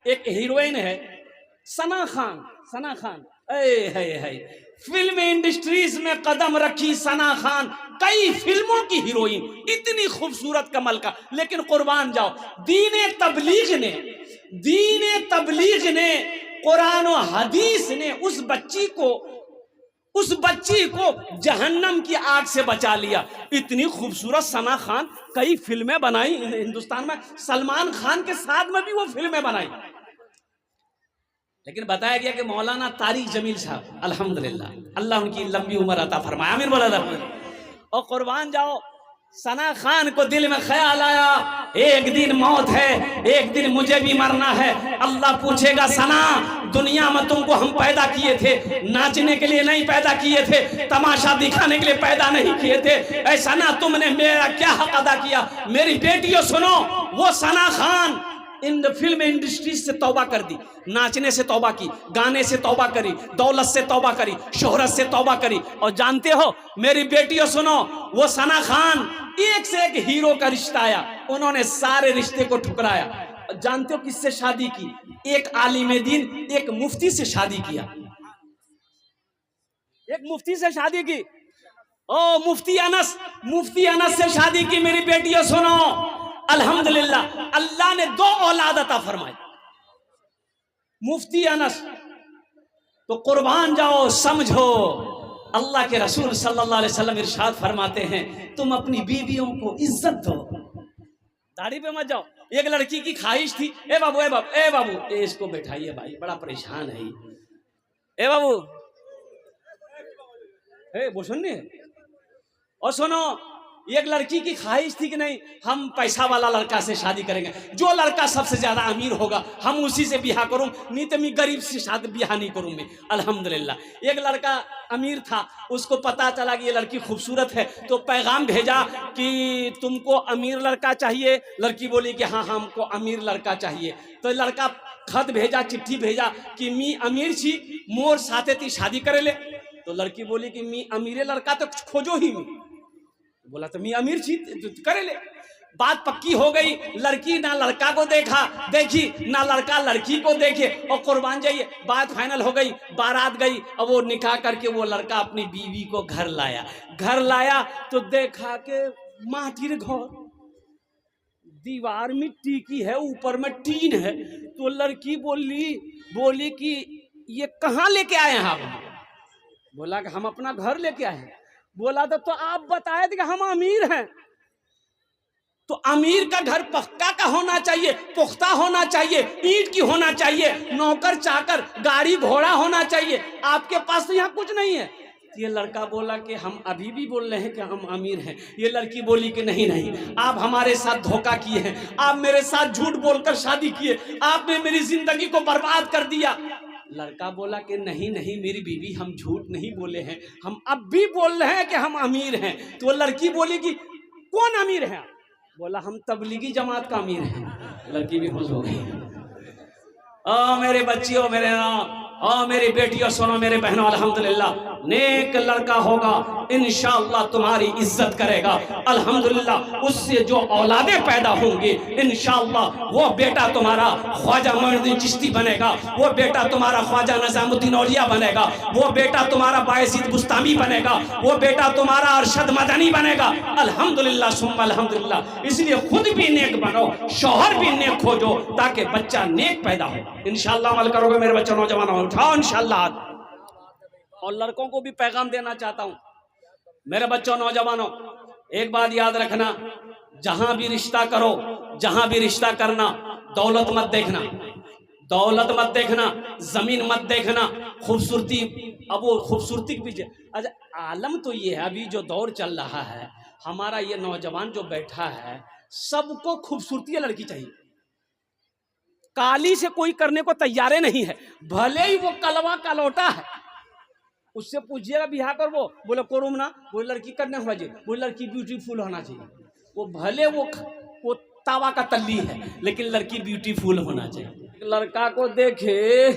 एक हीरोइन है सना खान। सना खान है फिल्म इंडस्ट्रीज में कदम रखी सना खान, कई फिल्मों की हीरोइन, इतनी खूबसूरत कमल का। लेकिन कुर्बान जाओ, दीन तबलीग ने कुरान और हदीस ने उस बच्ची को जहन्नम की आग से बचा लिया। इतनी खूबसूरत सना खान, कई फिल्में बनाई हिंदुस्तान में, सलमान खान के साथ में भी वो फिल्में बनाई। लेकिन बताया गया कि मौलाना तारिक जमील साहब, अल्हम्दुलिल्लाह, अल्लाह उनकी लंबी उम्र अता फरमाए, आमीन बोला। और कुर्बान जाओ, सना खान को दिल में ख्याल आया एक दिन मौत है, एक दिन मुझे भी मरना है। अल्लाह पूछेगा सना, दुनिया में तुमको हम पैदा किए थे, नाचने के लिए नहीं पैदा किए थे, तमाशा दिखाने के लिए पैदा नहीं किए थे। ऐसा ना तुमने मेरा क्या हक अदा किया। मेरी बेटियों सुनो, वो सना खान इन फिल्म इंडस्ट्री से तौबा कर दी, नाचने से तौबा की, गाने से तौबा करी, दौलत से तौबा करी, शोहरत से तौबा करी। और जानते हो मेरी बेटियों सुनो, वो सना खान एक से एक हीरो का रिश्ता आया, उन्होंने सारे रिश्ते को ठुकराया। जानते हो किससे शादी की? एक आलिम दीन, एक मुफ्ती से शादी किया, एक मुफ्ती से शादी की। ओ मुफ्ती अनस से शादी की। मेरी बेटियों सुनो, अल्हम्दुलिल्लाह, अल्लाह ने 2 औलाद अता फरमाई, मुफ्ती अनस। तो कुर्बान जाओ, समझो, अल्लाह के रसूल सल्लल्लाहु अलैहि वसल्लम इरशाद फरमाते हैं, तुम अपनी बीवियों को इज्जत दो, दाढ़ी पे मत जाओ। एक लड़की की ख्वाहिश थी, ए बाबू इसको बैठाइए भाई, बड़ा परेशान है, ए बाबू, वो सुनने। और सुनो, एक लड़की की ख्वाहिश थी कि नहीं, हम पैसा वाला लड़का से शादी करेंगे, जो लड़का सबसे ज्यादा अमीर होगा हम उसी से ब्याह करूं, नहीं तो मैं गरीब से शादी ब्याह नहीं करूं मैं। अल्हम्दुलिल्लाह, एक लड़का अमीर था, उसको पता चला कि ये लड़की खूबसूरत है, तो पैगाम भेजा कि तुमको अमीर लड़का चाहिए। लड़की बोली कि हाँ, हमको अमीर लड़का चाहिए। तो लड़का खत भेजा, चिट्ठी भेजा कि मी अमीर छी, मोर साथे ती शादी करे ले। तो लड़की बोली कि मी अमीरे लड़का तो खोजो ही मी। बोला तो मैं अमीर छी, करे ले। बात पक्की हो गई। लड़की ना लड़का को देखी, ना लड़का लड़की को देखे, और कुर्बान जाइए, बात फाइनल हो गई, बारात गई। अब वो निकाह करके वो लड़का अपनी बीवी को घर लाया तो देखा के माटिर घर, दीवार मिट्टी की है, ऊपर में टीन है। तो लड़की बोली कि ये कहाँ लेके आए हैं आप? बोला कि हम अपना घर लेके आए हैं। बोला तो आप बताए थे कि हम अमीर हैं। तो अमीर का घर पक्का का होना चाहिए, पुख्ता होना चाहिए, ईंट की होना चाहिए, नौकर चाकर, गाड़ी घोड़ा होना चाहिए। आपके पास तो यहाँ कुछ नहीं है। ये लड़का बोला कि हम अभी भी बोल रहे हैं कि हम अमीर हैं। ये लड़की बोली कि नहीं, आप हमारे साथ धोखा किए हैं, आप मेरे साथ झूठ बोलकर शादी किए, आपने मेरी जिंदगी को बर्बाद कर दिया। लड़का बोला कि नहीं, मेरी बीवी, हम झूठ नहीं बोले हैं, हम अब भी बोल रहे हैं कि हम अमीर हैं। तो लड़की बोली कि कौन अमीर है? बोला हम तबलीगी जमात का अमीर हैं। लड़की भी खुश हो गई। ओ मेरे बच्चियों, मेरी बेटियों सुनो, मेरे बहनों, अल्हम्दुलिल्लाह, नेक लड़का होगा इंशाअल्लाह तुम्हारी इज्जत करेगा। अल्हम्दुलिल्लाह, उससे जो औलादे पैदा होंगे इंशाअल्लाह वो बेटा तुम्हारा ख्वाजा मोइनुद्दीन चिश्ती बनेगा, वो बेटा तुम्हारा ख्वाजा निजामुद्दीन औलिया बनेगा, वो बेटा तुम्हारा बायजीद बुस्तामी बनेगा, वो बेटा तुम्हारा अरशद मदनी बनेगा। अल्हम्दुलिल्लाह सुम्मा अल्हम्दुलिल्लाह। इसलिए खुद भी नेक बनो, शौहर भी नेक खोजो, ताकि बच्चा नेक पैदा हो। इंशाअल्लाह अमल करोगे मेरे बच्चों, नौजवानों, उठाओ इंशाअल्लाह। और लड़कों को भी पैगाम देना चाहता हूं, मेरे बच्चों, नौजवानों, एक बात याद रखना, जहां भी रिश्ता करो, जहां भी रिश्ता करना, दौलत मत देखना, जमीन मत देखना, खूबसूरती। अब वो खूबसूरती के पीछे, अच्छा आलम तो ये है, अभी जो दौर चल रहा है, हमारा ये नौजवान जो बैठा है, सबको खूबसूरती लड़की चाहिए। काली से कोई करने को तैयार नहीं है, भले ही वो कलवा का लौटा है। उससे पूछिएगा बिहार कर, वो बोले कोरुम ना, वो लड़की करने हुआ जी, वो लड़की ब्यूटीफुल होना चाहिए। वो भले वो तावा का तल्ली है, लेकिन लड़की ब्यूटीफुल होना चाहिए। लड़का को देखे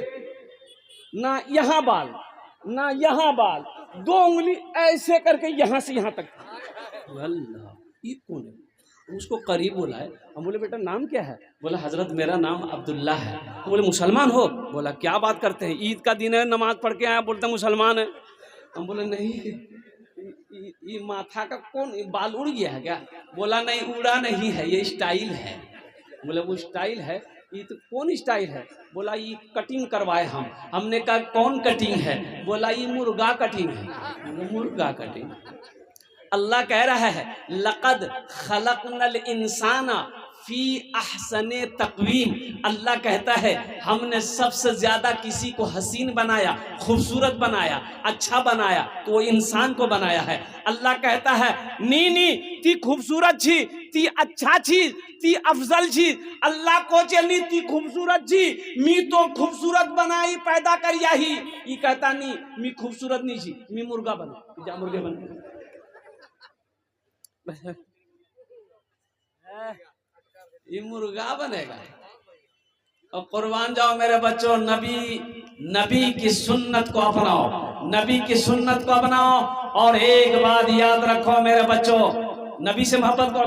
ना यहाँ बाल, ना यहाँ बाल, 2 उंगली ऐसे करके यहाँ से यहाँ तक। अल्लाह, ये कौन है? उसको करीब बोला है, हम बोले बेटा नाम क्या है? बोला हजरत मेरा नाम अब्दुल्ला है। हम बोले मुसलमान हो? बोला क्या बात करते हैं, ईद का दिन है, नमाज पढ़ के आया, बोलते हैं मुसलमान है। हम बोले नहीं, ये माथा का कौन बाल उड़ गया है क्या? बोला नहीं उड़ा नहीं है, ये स्टाइल है। बोले वो स्टाइल है, ये तो कौन स्टाइल है? बोला ये कटिंग करवाए हम। हमने कहा कौन कटिंग है? बोला ये मुर्गा कटिंग है। मुर्गा कटिंग। अल्लाह कह रहा है लक़द खलक़नल इंसाना फी अहसने तक़वीम। अल्लाह कहता है हमने सबसे ज्यादा किसी को हसीन बनाया, खूबसूरत बनाया, अच्छा बनाया तो वो इंसान को बनाया है। अल्लाह कहता है नी नी ती खूबसूरत छी, ती अच्छा छी, ती अफजल छी। अल्लाह को चली ती खूबसूरत छी, मी तो खूबसूरत बनाई पैदा कर यही। ये कहता नहीं मी खूबसूरत नहीं छी, मी मुर्गा बना, जा मुर्गे बन। ये मुर्गा बनेगा। और कुर्बान जाओ मेरे बच्चों, नबी की सुन्नत को अपनाओ, नबी की सुन्नत को अपनाओ। और एक बात याद रखो मेरे बच्चों, नबी से मोहब्बत को।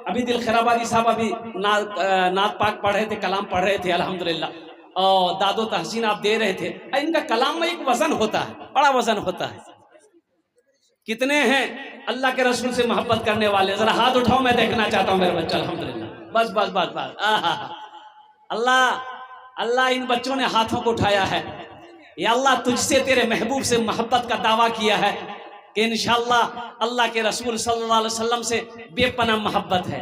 अभी दिल खैराबादी साहब अभी नात पाक पढ़ रहे थे, कलाम पढ़ रहे थे अल्हम्दुलिल्लाह। और दादो तहसीन आप दे रहे थे। इनका कलाम में एक वजन होता है, बड़ा वजन होता है। कितने हैं अल्लाह के रसूल से मोहब्बत करने वाले? जरा हाथ उठाओ, मैं देखना चाहता हूं मेरे बच्चे। अल्हम्दुलिल्लाह, बस बस बस बस। अल्लाह इन बच्चों ने हाथों को उठाया है। या अल्लाह तुझसे तेरे महबूब से मोहब्बत का दावा किया है कि इंशाअल्लाह अल्लाह के रसूल सल्लल्लाहु अलैहि वसल्लम से बेपनाह मोहब्बत है।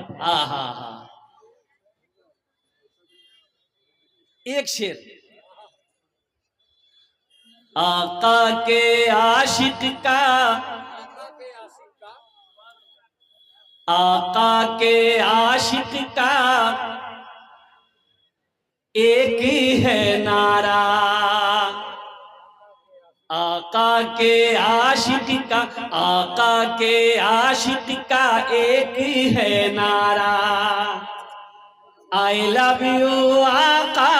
एक शेर, आका के आशिक का, आका के आशिक का एक ही है नारा, आका के आशिक का, आका के आशिक का एक ही है नारा। आई लव यू आका,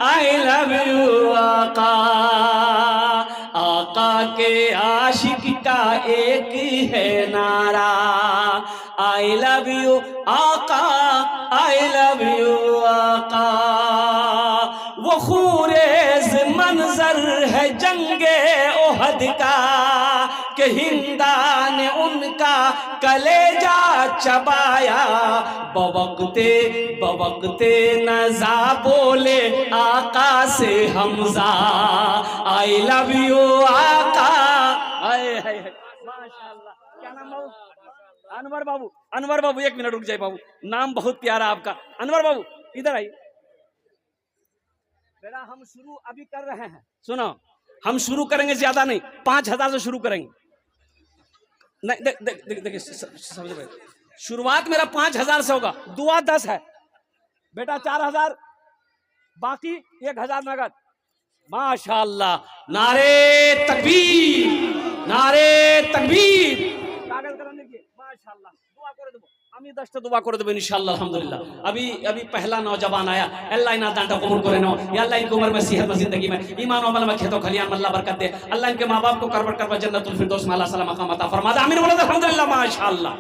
आई लव यू आका, आका के आशिक का एक ही है नारा। आई लव यू आका, आई लव यू आका। वो खूरेज मंजर है जंगे ओहद का कि हिंदा ने उनका कलेजा चबाया। बवक्ते बवक्ते नजा बोले आका से हमजा, आई लव यू आका। माशाअल्लाह। क्या नाम बाबू? अनवर बाबू। अनवर बाबू एक मिनट रुक जाए बाबू, नाम बहुत प्यारा आपका। अनवर बाबू इधर आइए बेटा। हम शुरू अभी कर रहे हैं, सुनो हम शुरू करेंगे, ज्यादा नहीं, 5,000 से शुरू करेंगे। नहीं देखिए समझ भाई, शुरुआत मेरा 5,000 से होगा, दुआ 10 है बेटा, 4,000 बाकी 1,000 नगद। माशाअल्लाह। नारे तकबीर, नारे तकबीर। कागज कलम लिखिए। माशाअल्लाह। दुआ कर दो, আমি 10টা दुआ করে দেব इंशाअल्लाह अल्हम्दुलिल्लाह। अभी पहला नौजवान आया, अल्लाह इना दांटा कबूल करे नो या अल्लाह इनकी उम्र में सेहत में जिंदगी में ईमान और अमल में खेतों खलियान अल्लाह बरकत दे। अल्लाह इनके मां बाप को करबट करवा जन्नतुल फिरदौस में अल्लाह सलाम मकाम अता फरमा दे। आमीन बोलो अल्हम्दुलिल्लाह। माशाअल्लाह।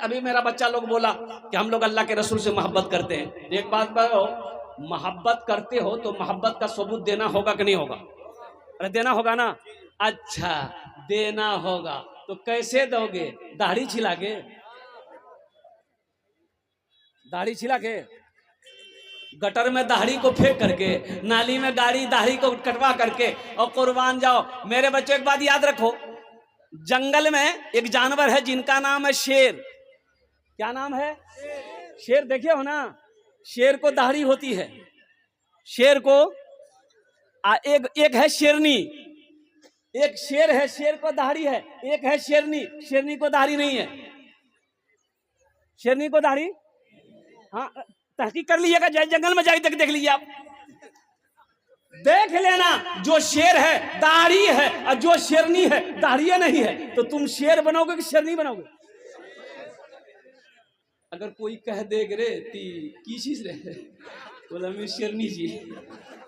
अभी मेरा बच्चा लोग बोला कि हम लोग अल्लाह के रसूल से मोहब्बत करते हैं। एक बात बताओ, मोहब्बत करते हो तो मोहब्बत का सबूत देना होगा कि नहीं होगा? अरे देना होगा ना। अच्छा देना होगा तो कैसे दोगे? दाढ़ी छिला के, दाढ़ी छिला के, गटर में दाढ़ी को फेंक करके, नाली में गाड़ी दाढ़ी को कटवा करके और कुर्बान जाओ। मेरे बच्चों एक बात याद रखो, जंगल में एक जानवर है जिनका नाम है शेर। क्या नाम है? शेर। देखे हो ना, शेर को दाढ़ी होती है, शेर को एक है शेरनी, एक शेर है, शेर को दाढ़ी है, एक है शेरनी, शेरनी को दाढ़ी नहीं है। शेरनी को दाढ़ी, हाँ तहकीक कर लीजिएगा, जंगल में जाके देख लीजिए आप, देख लेना। जो शेर है दाढ़ी है और जो शेरनी है दाढ़ी नहीं है, तो तुम शेर बनोगे कि शेरनी बनोगे? अगर कोई कह दे रे ती की चीज रे, बोला मैं शेरनी जी,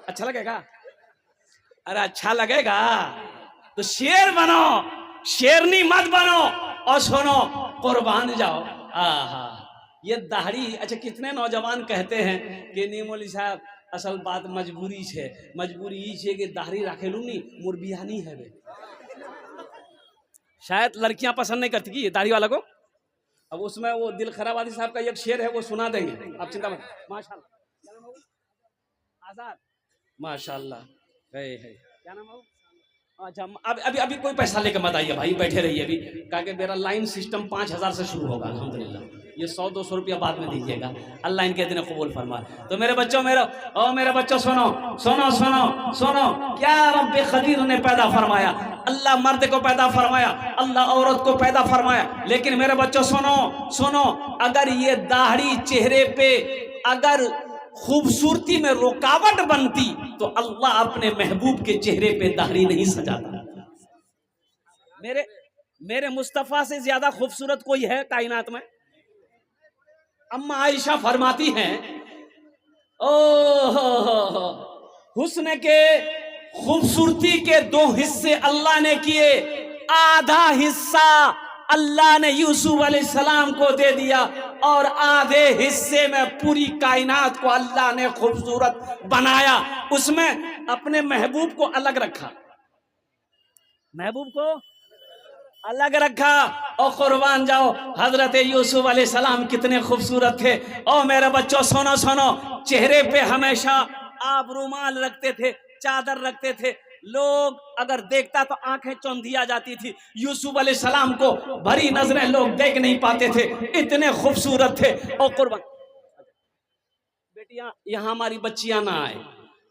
अच्छा लगेगा? अरे अच्छा लगेगा तो शेर बनो, शेरनी मत बनो। और सुनो कुर्बान जाओ, आहा ये दाढ़ी, अच्छा कितने नौजवान कहते हैं कि नहीं मौलवी साहब असल बात मजबूरी है, मजबूरी ई है कि दाढ़ी रखेलू नहीं मोर बिहानी है बे। शायद लड़कियां पसंद नहीं करती कि दाढ़ी वाला को। अब उसमें वो दिल खराबादी साहब का एक शेर है, वो सुना देंगे, आप चिंता मत। माशाल्लाह आजाद, माशाल्लाह है क्या नाम है? अच्छा अभी अभी कोई पैसा लेकर मत आइए भाई, बैठे रहिए अभी, क्योंकि मेरा लाइन सिस्टम 5000 से शुरू होगा अल्हम्दुलिल्लाह। ये 100-200 रुपया बाद में दीजिएगा, अल्लाह इनके दिन कबूल फरमाए। तो मेरे बच्चों मेरे बच्चों सुनो सुनो सुनो सुनो, क्या रब्बे खदीर ने पैदा फरमाया? अल्लाह मर्द को पैदा फरमाया, अल्लाह औरत को पैदा फरमाया, लेकिन मेरे बच्चों सुनो सुनो, अगर ये दाढ़ी चेहरे पे अगर खूबसूरती में रुकावट बनती तो अल्लाह अपने महबूब के चेहरे पे दाढ़ी नहीं सजाता। मेरे मुस्तफा से ज्यादा खूबसूरत कोई है कायनात में? अम्मा आयशा फरमाती हैं, ओ हुस्न के खूबसूरती के 2 हिस्से अल्लाह ने किए, आधा हिस्सा अल्लाह ने यूसुफ अलैहिस्सलाम को दे दिया और आधे हिस्से में पूरी कायनात को अल्लाह ने खूबसूरत बनाया। उसमें अपने महबूब को अलग रखा, महबूब को अलग रखा। और कुर्बान जाओ, हजरत यूसुफ अलैहिस्सलाम कितने खूबसूरत थे। और मेरे बच्चों सुनो सुनो, चेहरे पे हमेशा आप रुमाल रखते थे, चादर रखते थे, लोग अगर देखता तो आंखें चौंधिया जाती थी। यूसुफ अलैहिस्सलाम को भरी नजरें लोग देख नहीं पाते थे, इतने खूबसूरत थे। और कुर्बान बेटियां, यहाँ हमारी बच्चियां ना आए,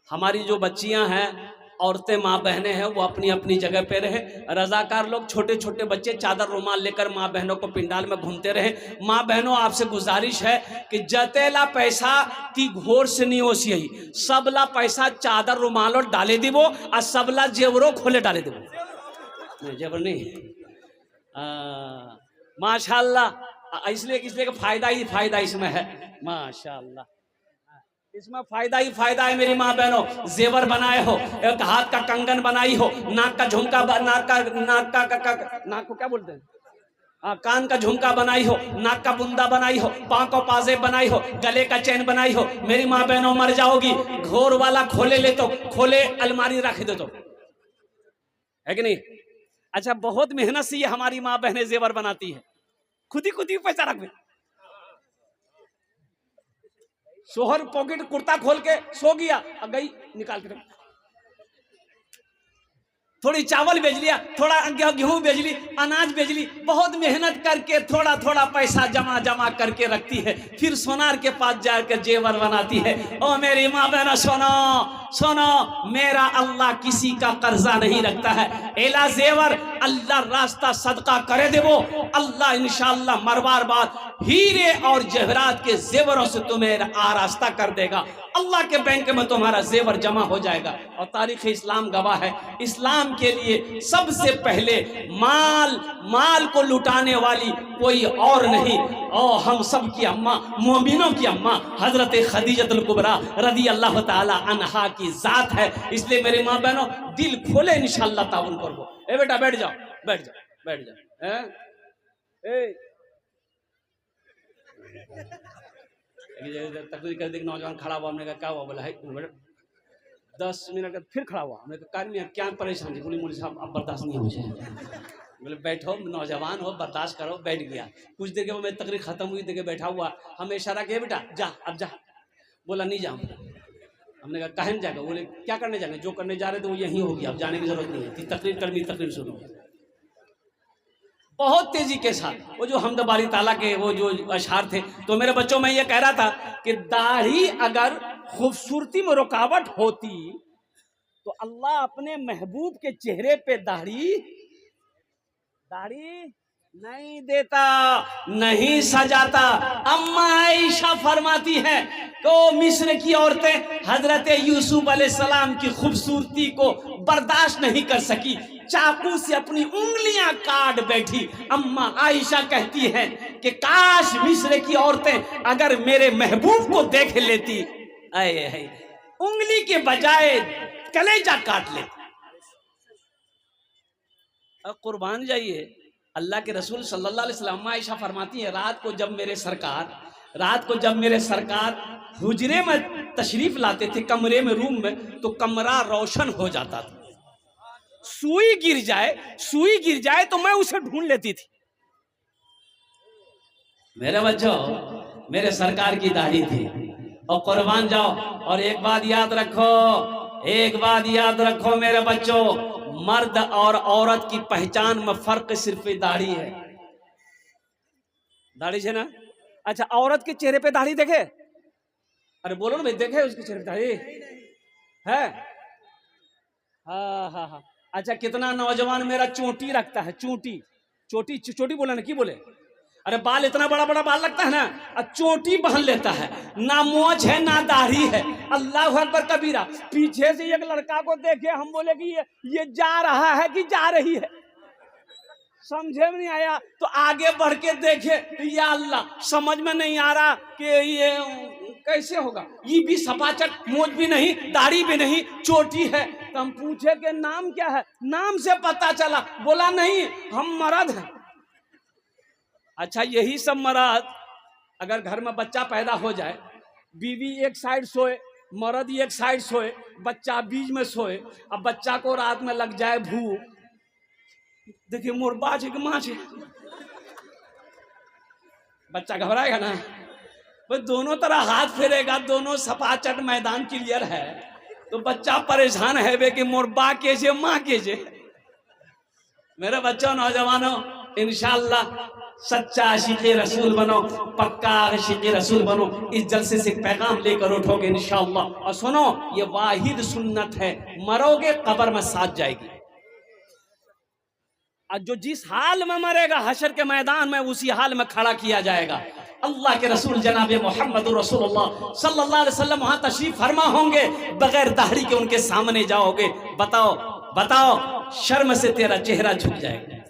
हमारी जो बच्चियां हैं, औरतें माँ बहनें हैं, वो अपनी अपनी जगह पे रहे। रजाकार लोग, छोटे छोटे बच्चे चादर रुमाल लेकर माँ बहनों को पिंडाल में घूमते रहे। माँ बहनों आपसे गुजारिश है कि जतेला पैसा ती घोर से नहीं हो सी, सबला पैसा चादर रुमाल और डाले दिवो और सबला जेवरों खोले डाले दिवो। नहीं जेवर नहीं, माशाल्लाह, इसलिए फायदा ही फायदा इसमें है, माशाल्लाह इसमें फायदा ही फायदा है। मेरी माँ बहनों, जेवर बनाए हो, एक हाथ का कंगन बनाई हो, नाक का झुमका, नाक को क्या बोलते हैं, कान का झुमका बनाई हो, नाक का बुंदा बनाई हो, पाँव को पाजेब बनाई हो, गले का चैन बनाई हो। मेरी माँ बहनों मर जाओगी, घोर वाला खोले ले तो खोले अलमारी रख दे तो, है कि नहीं? अच्छा, बहुत मेहनत से ये हमारी माँ बहनें जेवर बनाती है, खुद ही पैसा रख दे। सोहर पॉकेट कुर्ता खोल के सो गया, गई निकाल के थोड़ी चावल बेच लिया, थोड़ा गेहूं बेच ली, अनाज बेच ली, बहुत मेहनत करके थोड़ा थोड़ा पैसा जमा करके रखती है, फिर सोनार के पास जाकर जेवर बनाती है। ओ मेरी माँ बहना सुनो सुनो, मेरा अल्लाह किसी का कर्जा नहीं रखता है। एला जेवर अल्लाह रास्ता सदका करे देवो, अल्लाह इंशाअल्लाह मरवार बाद हीरे और जहरात के जेवरों से तुम्हें आरास्ता कर देगा। अल्लाह के बैंक में तुम्हारा जेवर जमा हो जाएगा। और तारीख इस्लाम गवाह है, इस्लाम के लिए सबसे पहले माल को लुटाने वाली कोई और नहीं, और हम सब की अम्मा, मोमिनों की अम्मा हजरत खदीजतुल कुबरा रदी अल्लाह ताला अन्हा की जात है। इसलिए मेरे माँ बहनों, दिल खोले इंशाअल्लाह ताउन करो। ए बेटा बैठ जाओ, बैठ जाओ, बैठ जाओ। तकरीर कर देख, नौजवान खड़ा हुआ, हमने कहा क्या हुआ? बोला है 10 मिनट फिर खड़ा हुआ। हमने कहा नहीं क्या परेशानी? बोली मौलवी साहब अब बर्दाश्त नहीं हो जाए। बोले बैठो, नौजवान हो, बर्दाश्त करो। बैठ गया। कुछ देर के बाद मेरी तकरीर खत्म हुई, देखे बैठा हुआ, हमें इशारा किया बेटा जा, अब जा। बोला नहीं जाऊँ। हमने कहा काहे जाएगा? बोले क्या करने जाएंगे? जो करने जा रहे थे वो यहीं हो गया, अब जाने की जरूरत नहीं है, तकरीर कर, मेरी तकरीर सुनो। बहुत तेजी के साथ वो जो हमद बारी ताला के वो जो अशार थे। तो मेरे बच्चों में ये कह रहा था कि दाढ़ी अगर खूबसूरती में रुकावट होती तो अल्लाह अपने महबूब के चेहरे पे दाढ़ी नहीं देता, नहीं सजाता। अम्मा आयशा फरमाती है तो मिस्र की औरतें हजरत यूसुफ अलैहिस्सलाम की खूबसूरती को बर्दाश्त नहीं कर सकी, चाकू से अपनी उंगलियां काट बैठी। अम्मा आयशा कहती हैं कि काश मिस्र की औरतें अगर मेरे महबूब को देख लेती, आए उंगली के बजाय कलेजा काट लेती। कुर्बान जाइए, अल्लाह के रसूल सल्लल्लाहु अलैहि वसल्लम आयशा फरमाती है रात को जब मेरे सरकार रात को जब मेरे सरकार हुजरे में तशरीफ लाते थे, कमरे में, रूम में, तो कमरा रोशन हो जाता था। सुई गिर जाए तो मैं उसे ढूंढ लेती थी। मेरे बच्चों, मेरे सरकार की दाढ़ी थी, और कुर्बान जाओ। और एक बात याद रखो मेरे बच्चों, मर्द और औरत की पहचान में फर्क सिर्फ दाढ़ी है। दाढ़ी है ना? अच्छा, औरत के चेहरे पे दाढ़ी देखे? अरे बोलो ना भाई, देखे उसके चेहरे पे दाढ़ी है? हाँ हाँ हाँ। अच्छा, कितना नौजवान मेरा चोटी रखता है, चोटी बोला ना, की बोले? अरे बाल इतना बड़ा बड़ा बाल लगता है ना, और चोटी पहन लेता है, ना मोछ है ना दाढ़ी है। अल्लाह अकबर कबीरा। पीछे से एक लड़का को देखे, हम बोले कि ये जा रहा है कि जा रही है, समझे में नहीं आया। तो आगे बढ़ के देखे, या अल्लाह, समझ में नहीं आ रहा कि ये कैसे होगा। ये भी सपाचट, मोछ भी नहीं, दाढ़ी भी नहीं, चोटी है। तो हम पूछे कि नाम क्या है? नाम से पता चला। बोला नहीं, हम मर्द हैं। अच्छा, यही सब मर्द, अगर घर में बच्चा पैदा हो जाए, बीवी एक साइड सोए, मर्द एक साइड सोए, बच्चा बीच में सोए, अब बच्चा को रात में लग जाए भूख, देखिए मोर बाज है कि माँ है, बच्चा घबराएगा ना? वो दोनों तरह हाथ फेरेगा, दोनों सपाचट, मैदान क्लियर है, तो बच्चा परेशान है वे कि मोर बा के जे माँ के जे। मेरे बच्चों, नौजवानों, इंशाअल्लाह सच्चा आशिक़े रसूल बनो, पक्का आशिक़े रसूल बनो। इस जलसे से पैगाम लेकर उठोगे इंशाअल्लाह। और सुनो, ये वाहिद सुन्नत है, मरोगे कब्र में साथ जाएगी। और जो जिस हाल में मरेगा हशर के मैदान में, उसी हाल में खड़ा किया जाएगा। अल्लाह के रसूल जनाब मोहम्मद रसूलुल्लाह सल्लल्लाहु अलैहि वसल्लम वहां तशरीफ फरमा होंगे, बगैर दाढ़ी के उनके सामने जाओगे। बताओ, शर्म से तेरा चेहरा झुक जाएगा,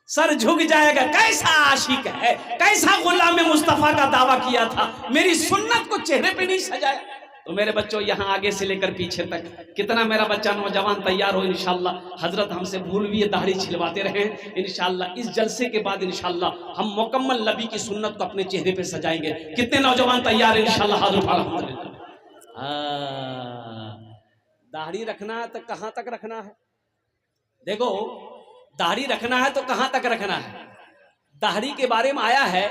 सर झुक जाएगा। कैसा आशिक है, कैसा गुलाम मुस्तफा का दावा किया था, मेरी सुन्नत को चेहरे पे नहीं सजाया। तो मेरे बच्चों, यहाँ आगे से लेकर पीछे तक कितना मेरा बच्चा नौजवान तैयार हो इंशाअल्लाह। हजरत हमसे भूलवी दाढ़ी छिलवाते रहे इंशाअल्लाह। इस जलसे के बाद इंशाअल्लाह हम मुकम्मल नबी की सुन्नत को अपने चेहरे पे सजाएंगे। कितने नौजवान तैयार है इंशाअल्लाह? हाजिर अल्हम्दुलिल्लाह। दाढ़ी रखना है तो कहाँ तक रखना है? देखो, दाढ़ी रखना है तो कहां तक रखना है? दाढ़ी के बारे में आया है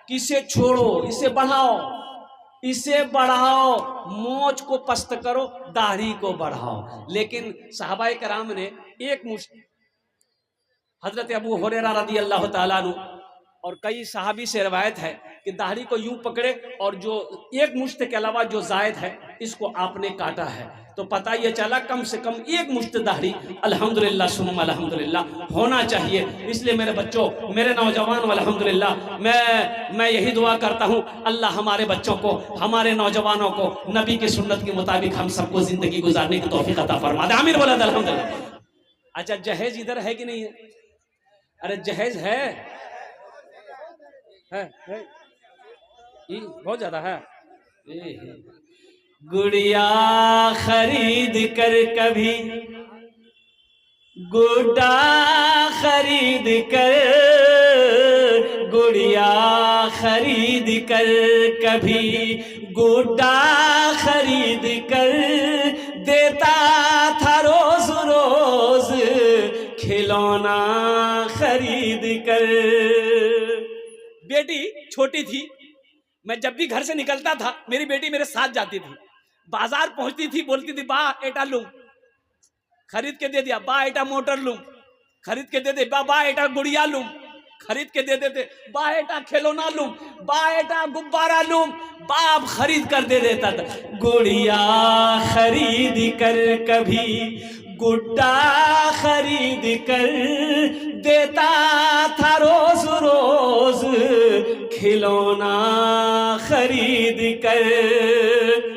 कि इसे छोड़ो, इसे बढ़ाओ, मोछ को पस्त करो, दाढ़ी को बढ़ाओ। लेकिन सहाबाए कराम ने एक मुश्त, हजरत अबू हुरैरा रज़ी अल्लाह ताला अन्हु और कई सहाबी से रवायत है कि दाढ़ी को यूं पकड़े और जो एक मुश्त के अलावा जो जायद है, इसको आपने काटा है। तो पता ये चला कम से कम एक मुश्त दाढ़ी अल्हम्दुलिल्लाह सुम्मा अल्हम्दुलिल्लाह होना चाहिए। इसलिए मेरे बच्चों, मेरे नौजवान, अल्हम्दुलिल्लाह मैं यही दुआ करता हूँ, अल्लाह हमारे बच्चों को, हमारे नौजवानों को नबी की सुन्नत के मुताबिक हम सबको जिंदगी गुजारने की तौफीक अता फरमा दे। आमीन बोला अल्हम्दुलिल्लाह। अच्छा, जहेज इधर है कि नहीं है? अरे जहेज है, बहुत ज्यादा है। गुड़िया खरीद कर कभी, गुड्डा खरीद कर, गुड़िया खरीद कर कभी, गुड्डा खरीद कर देता था रोज रोज खिलौना खरीद कर। बेटी छोटी थी, मैं जब भी घर से निकलता था मेरी बेटी मेरे साथ जाती थी। बाजार पहुंचती थी, बोलती थी बा एटा लूं, खरीद के दे दिया। बा एटा मोटर लूं, खरीद के दे दे। बा एटा गुड़िया लूं, खरीद के दे देते। बा एटा खिलौना लूं, बा एटा गुब्बारा लूं, बाप खरीद कर दे देता था। गुड़िया खरीद कर कभी, गुड्डा खरीद कर देता था रोज रोज खिलौना खरीद कर।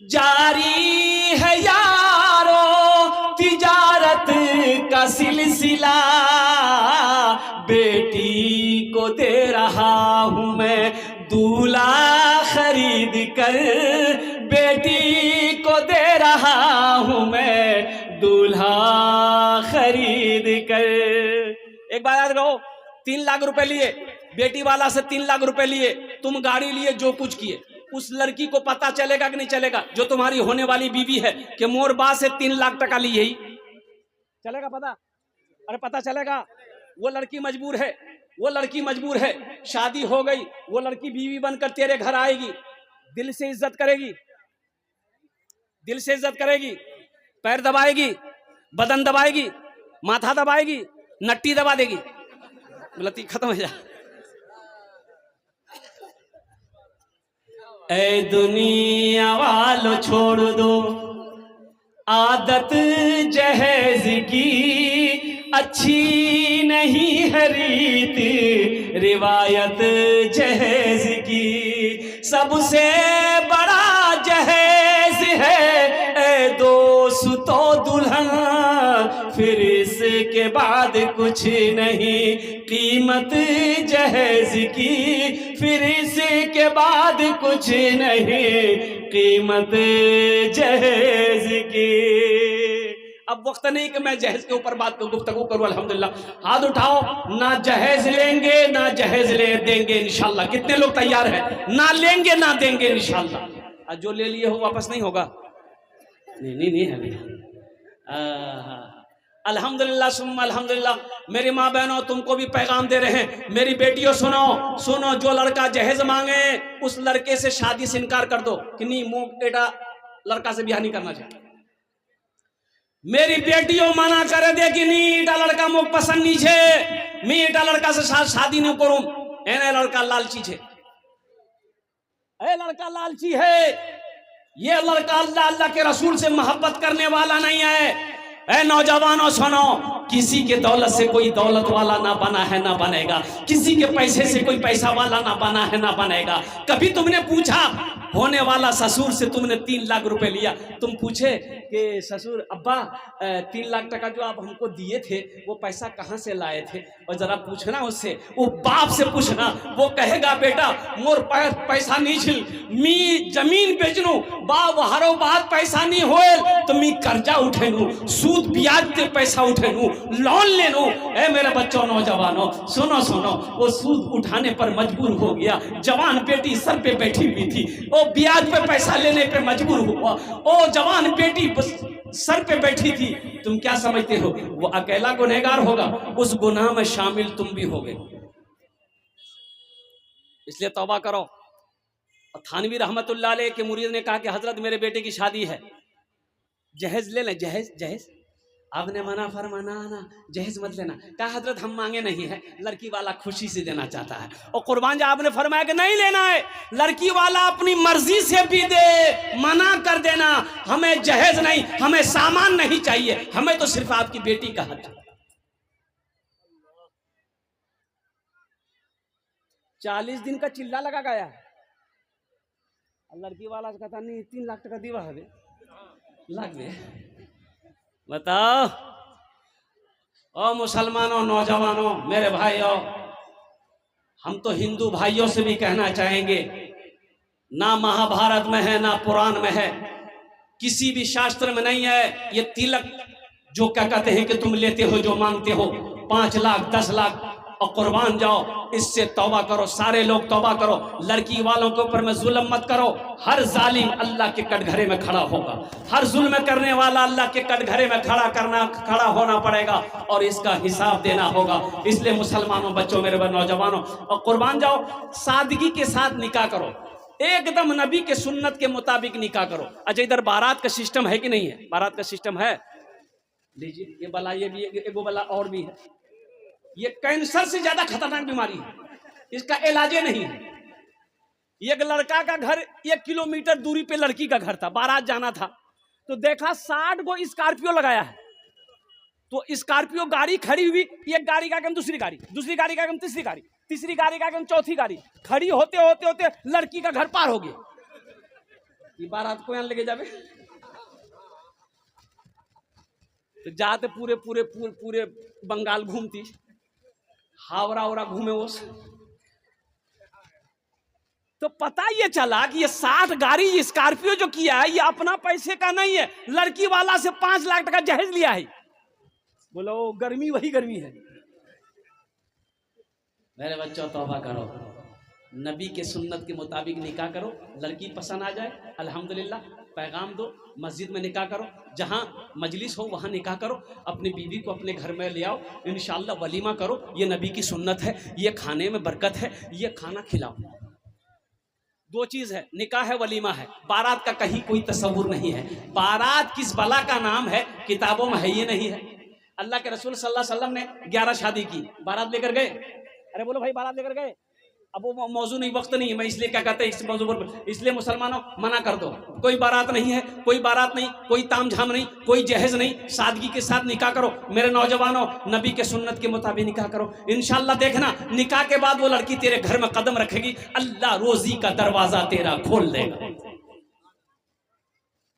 जारी है यारो तिजारत का सिलसिला, बेटी को दे रहा हूँ मैं दूल्हा खरीद कर, बेटी को दे रहा हूँ मैं दूल्हा खरीद कर। एक बात याद रखो, 3 लाख रुपए लिए, बेटी वाला से 3 लाख रुपए लिए, तुम गाड़ी लिए, जो कुछ किए, उस लड़की को पता चलेगा कि नहीं चलेगा, जो तुम्हारी होने वाली बीवी है, कि मोर बा से 3 लाख टका ली, यही चलेगा पता? अरे पता चलेगा? वो लड़की मजबूर है, वो लड़की मजबूर है, शादी हो गई, वो लड़की बीवी बनकर तेरे घर आएगी, दिल से इज्जत करेगी, दिल से इज्जत करेगी, पैर दबाएगी, बदन दबाएगी, माथा दबाएगी, नट्टी दबा देगी, गलती खत्म हो जा। ऐ दुनिया वालों छोड़ दो आदत जहेज की, अच्छी नहीं है रीत रिवायत जहेज की, सबसे बड़ा जहेज है ऐ दोस्तों दुल्हन, फिर इसके बाद कुछ नहीं कीमत जहेज की, फिर इसके बाद कुछ नहीं कीमत जहेज की। अब वक्त नहीं कि मैं जहेज के ऊपर बात को गुफ्तगू करूं। अल्हम्दुलिल्लाह, हाथ उठाओ, ना जहेज लेंगे ना जहेज ले देंगे इंशाल्लाह। कितने लोग तैयार हैं? ना लेंगे ना देंगे इंशाल्लाह। जो ले लिए हो वापस नहीं होगा? नहीं है भैया। अल्हम्दुलिल्लाह सुम्मा अल्हम्दुलिल्लाह। मेरी माँ बहनों, तुमको भी पैगाम दे रहे हैं। मेरी बेटियों सुनो सुनो, जो लड़का जहेज मांगे उस लड़के से शादी से इनकार कर दो कि नहीं, मुंह एटा लड़का से ब्याह नहीं करना चाहिए। मेरी बेटियों मना करे दे कि नहीं, एटा लड़का मुझे पसंद नहीं छे, मैं एटा लड़का से शादी नहीं करूं। एने लड़का लालची छे, ए लड़का लालची है, ये लड़का अल्लाह अल्लाह के रसूल से मोहब्बत करने वाला नहीं है। ऐ नौजवानों सुनो, किसी के दौलत से कोई दौलत वाला ना बना है ना बनेगा, किसी के पैसे से कोई पैसा वाला ना बना है ना बनेगा। कभी तुमने पूछा होने वाला ससुर से, तुमने 3 लाख रुपए लिया, तुम पूछे कि ससुर अब्बा 3 लाख टका जो आप हमको दिए थे वो पैसा कहाँ से लाए थे? और जरा पूछना उससे, वो बाप से पूछना, वो कहेगा बेटा मोर पैसा नहीं छिल, मी जमीन बेचनू, बाप हरो बात पैसा नहीं होएल तो मी कर्जा उठेनू, सूद ब्याज पे पैसा उठेनू, लोन लेनू। ए मेरे बच्चों नौजवानों सुनो सुनो, वो सूद उठाने पर मजबूर हो गया, जवान बेटी सर पे बैठी हुई थी, वो ब्याज पे पैसा लेने पे मजबूर हुआ, वो जवान बेटी सर पे बैठी थी। तुम क्या समझते हो वो अकेला गुनहगार होगा? उस गुनाह में शामिल तुम भी हो गए। इसलिए तौबा करो। थानवी रहमतुल्लाह अलैह के मुरीद ने कहा कि हजरत मेरे बेटे की शादी है, जहेज ले लें। जहेज जहेज आपने मना फरमाना ना, जहेज मत लेना। कहा हजरत हम मांगे नहीं है, लड़की वाला खुशी से देना चाहता है। और कुर्बान जब आपने फरमाया कि नहीं लेना है, लड़की वाला अपनी मर्जी से भी दे, मना कर देना, हमें जहेज नहीं, हमें सामान नहीं चाहिए, हमें तो सिर्फ आपकी बेटी का हक। 40 दिन का चिल्ला लगा गया है, लड़की वाला कहता नहीं 3 लाख टका दीवा है लग गए। बताओ ओ मुसलमानों, नौजवानों, मेरे भाइयों, हम तो हिंदू भाइयों से भी कहना चाहेंगे, ना महाभारत में है ना पुराण में है, किसी भी शास्त्र में नहीं है ये तिलक जो क्या कहते हैं कि तुम लेते हो, जो मांगते हो 5 लाख 10 लाख और कुर्बान जाओ। इससे तौबा करो, सारे लोग तौबा करो। लड़की वालों के ऊपर में जुल्म मत करो। हर जालिम अल्लाह के कटघरे में खड़ा होगा, हर जुल्म करने वाला अल्लाह के कटघरे में खड़ा होना पड़ेगा और इसका हिसाब देना होगा। इसलिए मुसलमानों, बच्चों, मेरे नौजवानों, और कुर्बान जाओ, सादगी के साथ निकाह करो, एकदम नबी के सुन्नत के मुताबिक निकाह करो। अच्छा, इधर बारात का सिस्टम है कि नहीं है? बारात का सिस्टम है, लीजिए ये बला, ये भी एक बला और भी है। ये कैंसर से ज्यादा खतरनाक बीमारी है, इसका इलाजे नहीं है। एक लड़का का घर 1 किलोमीटर दूरी पे लड़की का घर था, बारात जाना था तो देखा 60 गो स्कॉर्पियो लगाया है। तो स्कॉर्पियो गाड़ी खड़ी हुई, एक गाड़ी का आगे दूसरी गाड़ी, दूसरी गाड़ी का आगे तीसरी गाड़ी, तीसरी गाड़ी का आगे चौथी गाड़ी, खड़ी होते होते होते लड़की का घर पार हो गया। ये बारात को यहाँ लेके जावे तो जाते पूरे पूरे पूरे पूरे बंगाल घूमती, हावड़ा उरा घूमे वो। तो पता ये चला कि ये 60 गाड़ी स्कॉर्पियो जो किया है ये अपना पैसे का नहीं है, लड़की वाला से 5 लाख टका जहेज लिया है। बोलो गर्मी वही गर्मी है। मेरे बच्चों तौबा करो, नबी के सुन्नत के मुताबिक निकाह करो, लड़की पसंद आ जाए अल्हम्दुलिल्लाह, पैगाम दो, मस्जिद में निकाह करो, जहाँ मजलिस हो वहाँ निकाह करो, अपनी बीवी को अपने घर में ले आओ, इंशाअल्लाह वलीमा करो, ये नबी की सुन्नत है, ये खाने में बरकत है, ये खाना खिलाओ। दो चीज़ है, निकाह है, वलीमा है, बारात का कहीं कोई तस्वुर नहीं है। बारात किस बला का नाम है, किताबों में है ये नहीं है। अल्लाह के रसूल सल्लल्लाहु अलैहि वसल्लम ने 11 शादी की, बारात लेकर गए? अरे बोलो भाई, बारात लेकर गए? अब वो मौजू नहीं, वक्त नहीं है, मैं इसलिए क्या कहते हैं इस मौजू पर, इसलिए मुसलमानों मना कर दो, कोई बारात नहीं है, कोई बारात नहीं, कोई तामझाम नहीं, कोई जहेज नहीं, सादगी के साथ निकाह करो। मेरे नौजवानों, नबी के सुन्नत के मुताबिक निकाह करो, इंशाअल्लाह देखना निकाह के बाद वो लड़की तेरे घर में कदम रखेगी, अल्लाह रोजी का दरवाजा तेरा खोल देगा।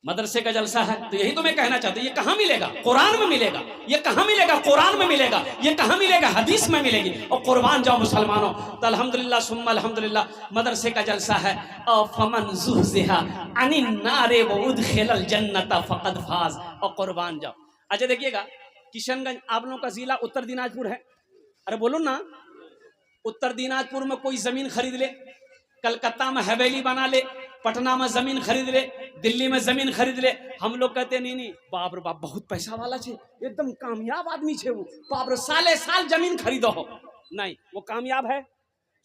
मदरसे का जलसा है तो यही तो मैं कहना चाहता हूँ, ये कहाँ मिलेगा? कुरान में मिलेगा। ये कहाँ मिलेगा? कुरान में मिलेगा। ये कहाँ मिलेगा? हदीस में मिलेगी। और कुर्बान जाओ मुसलमानों। तो अल्हम्दुलिल्लाह सुम्मा अल्हम्दुलिल्लाह, मदरसे का जलसा है। और फमन ज़ुहज़िहा अनिन नारे व उदखिलल जन्नत फ़क़द फ़ाज़। और कुर्बान जाओ। अच्छा देखिएगा, किशनगंज आप लोगों का जिला उत्तर दिनाजपुर है। अरे बोलो ना, उत्तर दिनाजपुर में कोई जमीन खरीद ले, कलकत्ता में हवेली बना ले, पटना में जमीन खरीद ले, दिल्ली में जमीन खरीद ले, हम लोग कहते नहीं नहीं बाप रे बाप बहुत पैसा वाला छे, एकदम कामयाब आदमी छे वो, बाप रे साले साल जमीन खरीदो हो। नहीं, वो कामयाब है,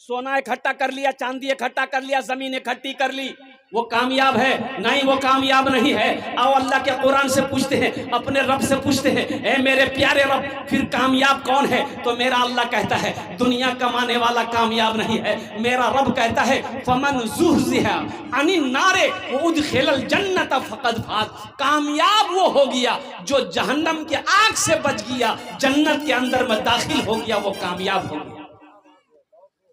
सोना इकट्ठा कर लिया, चांदी इकट्ठा कर लिया, जमीन इकट्ठी कर ली, वो कामयाब है? नहीं, वो कामयाब नहीं है। आओ अल्लाह के कुरान से पूछते हैं, अपने रब से पूछते हैं, ए मेरे प्यारे रब फिर कामयाब कौन है? तो मेरा अल्लाह कहता है दुनिया कमाने वाला कामयाब नहीं है। मेरा रब कहता है फमन ज़ुहज़िहा अनिन नारे व उदखिलल जन्नत फ़क़द फ़ाज़। कामयाब वो हो गया जो जहन्नम के आग से बच गया, जन्नत के अंदर में दाखिल हो गया, वो कामयाब हो गया।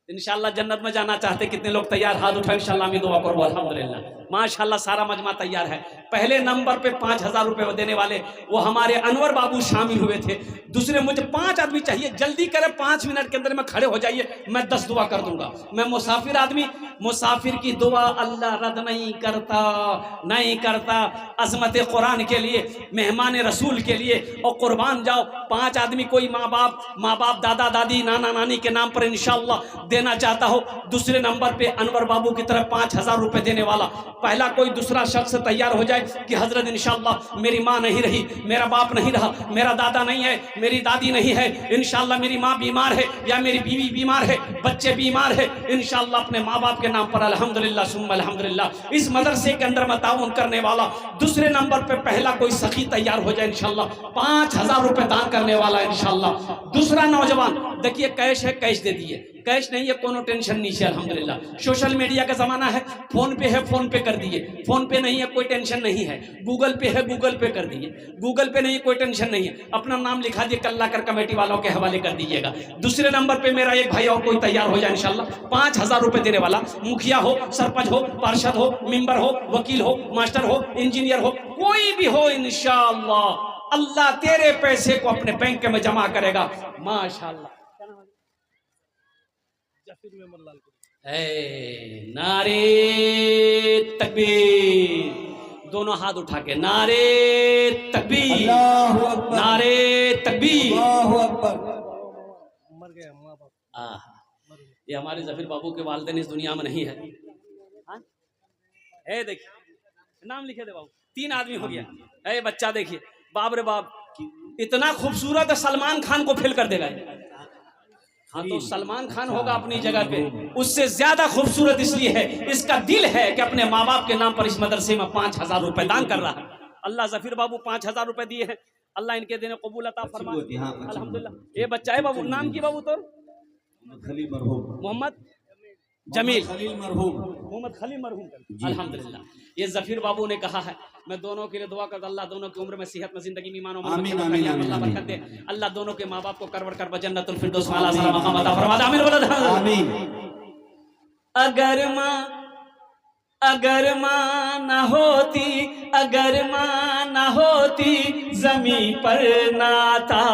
इंशाअल्लाह जन्नत में जाना चाहते कितने लोग तैयार? हाथ उठाओ, इंशाअल्लाह मैं दुआ करूँ। अल्हम्दुलिल्लाह माशाअल्लाह सारा मजमा तैयार है। पहले नंबर पे 5000 रुपये देने वाले वो हमारे अनवर बाबू शामिल हुए थे। दूसरे मुझे 5 आदमी चाहिए, जल्दी करें, 5 मिनट के अंदर में खड़े हो जाइए, मैं 10 दुआ कर दूंगा। मैं मुसाफिर आदमी, मुसाफिर की दुआ अल्लाह रद्द नहीं करता, नहीं करता। अजमत कुरान के लिए, मेहमान रसूल के लिए और कुर्बान जाओ। 5 आदमी, कोई माँ बाप दादा दादी नाना नानी के नाम पर इंशाअल्लाह देना चाहता हो। दूसरे नंबर पे अनवर बाबू की तरफ 5000 रुपये देने वाला पहला कोई दूसरा शख्स तैयार हो जाए कि हजरत इंशाअल्लाह मेरी माँ नहीं रही, मेरा बाप नहीं रहा, मेरा दादा नहीं है, मेरी दादी नहीं है, इंशाअल्लाह मेरी माँ बीमार है या मेरी बीवी बीमार है, बच्चे बीमार है, इंशाअल्लाह अपने माँ बाप के नाम पर अल्हम्दुलिल्लाह सुम्मा अल्हम्दुलिल्लाह इस मदरसे के अंदर में ताउन करने वाला। दूसरे नंबर पे पहला कोई सखी तैयार हो जाए इंशाअल्लाह, 5000 रुपये दान करने वाला इंशाअल्लाह। दूसरा नौजवान देखिए, कैश है, कैश दे दिए, कैश नहीं है कोनो टेंशन नहीं है अल्हम्दुलिल्लाह। सोशल मीडिया का जमाना है, फोन पे है फोन पे कर दिए, फोन पे नहीं है कोई टेंशन नहीं है, गूगल पे है गूगल पे कर दिए, गूगल पे नहीं कोई टेंशन नहीं है, अपना नाम लिखा दिए, कल्ला कर कमेटी वालों के हवाले कर दीजिएगा। दूसरे नंबर पे मेरा एक भाई और कोई तैयार हो जाए इंशाल्लाह, 5000 रुपये देने वाला, मुखिया हो, सरपंच हो, पार्षद हो, मेंबर हो, वकील हो, मास्टर हो, इंजीनियर हो, कोई भी हो, इंशाअल्लाह अल्लाह तेरे पैसे को अपने बैंक में जमा करेगा माशाअल्लाह। नारे तकबीर, दोनों हाथ उठा के नारे तकबीर, नारे तकबीर। मर गया माँ बाप। ये हमारे जफीर बाबू के वालिदैन इस दुनिया में नहीं है। देखिए नाम लिखे दे बाबू, 3 आदमी हो गया। बच्चा देखिए, बाप रे बाप इतना खूबसूरत है, सलमान खान को फेल कर देगा। हाँ तो सलमान खान होगा अपनी जगह पे, उससे ज्यादा खूबसूरत इसलिए है, इसका दिल है कि अपने माँ बाप के नाम पर इस मदरसे में 5000 रुपये दान कर रहा है। अल्लाह जफीर बाबू 5000 रुपये दिए हैं, अल्लाह इनके देने कबूल अता फरमा अल्हम्दुलिल्लाह। ये बच्चा है बाबू, नाम की बाबू तो मोहम्मद जमील मोहम्मद खलील मरहूम अल्हम्दुलिल्लाह। ये जफीर बाबू ने कहा है, मैं दोनों के लिए दुआ करता, अल्लाह दोनों की उम्र में सेहत में जिंदगी में ईमान अल्लाह बरकत दे, अल्लाह दोनों के माँ बाप को करवर कर जन्नतुल फिरदौस वाला मकाम अता फरमा दे, आमीन। अगर माँ ना होती, अगर माँ ना होती जमीन पर नाता,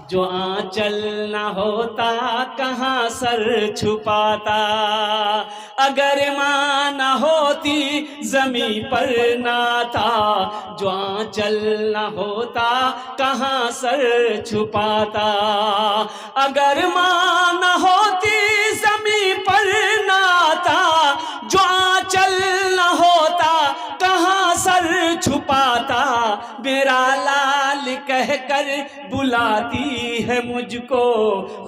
जो आंचल ना होता कहाँ सर छुपाता। अगर माँ न होती जमी पर नाता, जो आंचल न होता कहाँ सर छुपाता। अगर माँ न होती जमी पर नाता, जो आंचल न होता कहाँ सर छुपाता। मेरा लाल कहकर बुलाती है मुझको,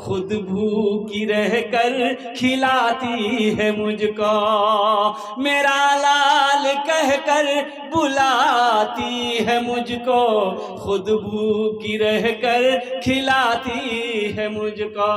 खुद भूखी रहकर खिलाती है मुझको। मेरा लाल कहकर बुलाती है मुझको, खुद भूखी रहकर खिलाती है मुझको।